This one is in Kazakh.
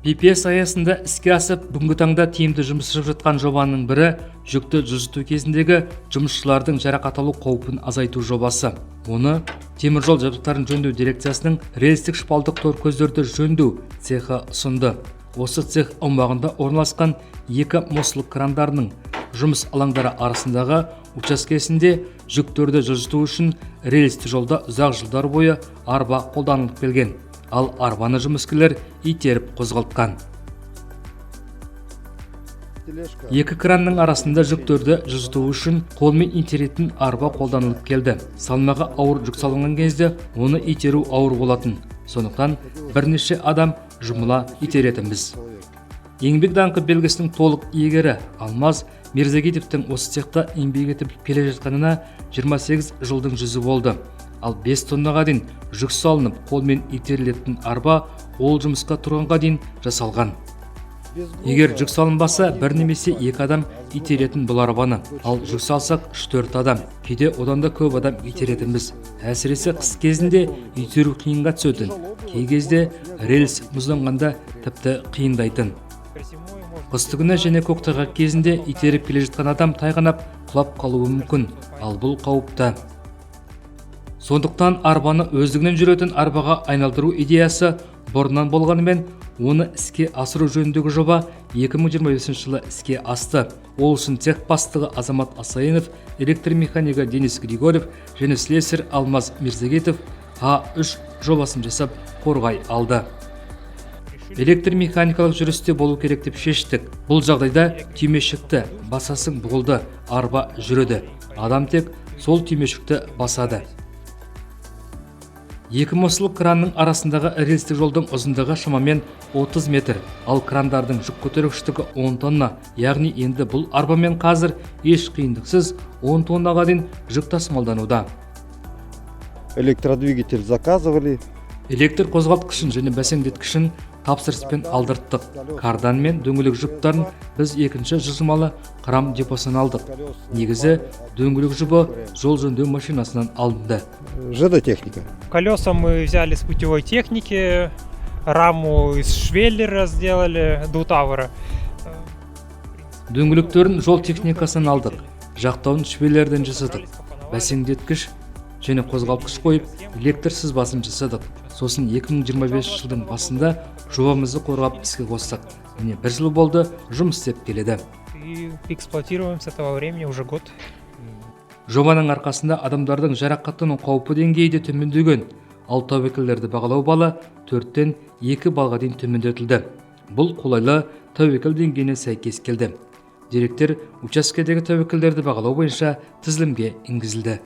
PPS аясында іске асып, бүгінгі таңда тиімді жұмыс жасап жатқан жобаның бірі жүкті жылжыту кезіндегі жұмысшылардың жарақат алу қаупін азайту жобасы. Оны теміржол жабдықтарын жөндеу дирекциясының рельстік шпалдық тор көздерді жөндеу цехы ұсынды. Осы цех аумағында орналасқан екі мостылық крандарының жұмыс алаңдары арасындағы учаскесінде жүктерді жылжыту үшін рельсті жолда ұзақ жылдар бойы арба қолданылып келген. Ал арбаны жұмыскерлер итеріп қозғалтқан. Екі кранның арасында жүктерді жылжыту үшін қолмен итеретін арба қолданылып келді. Салмағы ауыр жүк салынған кезде оны итеру ауыр болатын. Сондықтан бірнеше адам жұмыла итеретінбіз. Еңбек даңқы белгісінің толық иегері Алмаз Мирзагитовтың осы цехта еңбек етіп келе жатқанына 28 жылдың жүзі болды. Ал 5 тоннаға дейін жүк салынып, қолмен итерілетін арба ол жұмысқа тұрғанға дейін жасалған. Егер жүк салынбаса, бір немесе екі адам итеретін бұл арбаны, ал жүк салсақ 3-4 адам, кейде одан да көп адам итеретінбіз. Әсіресе қыс кезінде итеру қиынға түсетін, кей кезде рельс мұзданғанда тіпті қиындайтын. Қыстыгүні және көктайғақ кезінде итеріп келе жатқан адам тайғанап құлап қалуы мүмкін, ал бұл қауіпті. Сондықтан арбаны өздігінен жүретін арбаға айналдыру идеясы бұрыннан болғанымен, оны іске асыру жөніндегі жоба 2025 жылы іске асты. Ол үшін цех бастығы Азамат Асайынов, электромеханигі Денис Григорьев және слесарь Алмаз Мирзагитов А3 жобасын жасап қорғай алды. Электромеханикалық жүрісте болу керек деп шештік. Бұл жағдайда түймешікті басасың бұғылды, арба жүреді. Адам тек сол түймешікті басады. Екі мостылық кранның арасындағы рельстік жолдың ұзындығы шамамен 30 метр, ал крандардың жүк көтергіштігі 10 тонна. Яғни енді бұл арбамен қазір еш қиындықсыз 10 тоннаға дейін жүк тасымалдануда. Электродвигатель заказывали. Электр қозғалтқышын және бәсеңдеткішін тапсырыспен алдырттық. Кардан мен дөңгелек жүктарын біз екінші жылжымалы кран депосынан алдық. Негізі дөңгелек жүбі жол жөндеу машинасынан алынды. ЖД техника. Колеса мы взяли с путевой техники, раму из швеллера сделали, двутавра. Дөңгелектерін жол техникасынан алдық. Жақтауын швеллерден жасадық. Бәсеңдеткіш және қозғалтқыш қойып, электр сызбасын жасадық. Сосын 2025 жылдың басында жобамызды қорғап іске қостық. Міне бір жыл болды, жұмыс істеп келеді. И эксплуатируем с этого времени уже год. Жобаның арқасында адамдардың жарақаттану қаупі деңгейі де төмендеген. Ал тәуекелдерді бағалау балы 4-тен 2 балға дейін төмендетілді. Бұл қолайлы тәуекел деңгейіне сәйкес келді. Деректер учаскедегі тәуекелдерді бағалау бойынша тізілімге енгізілді.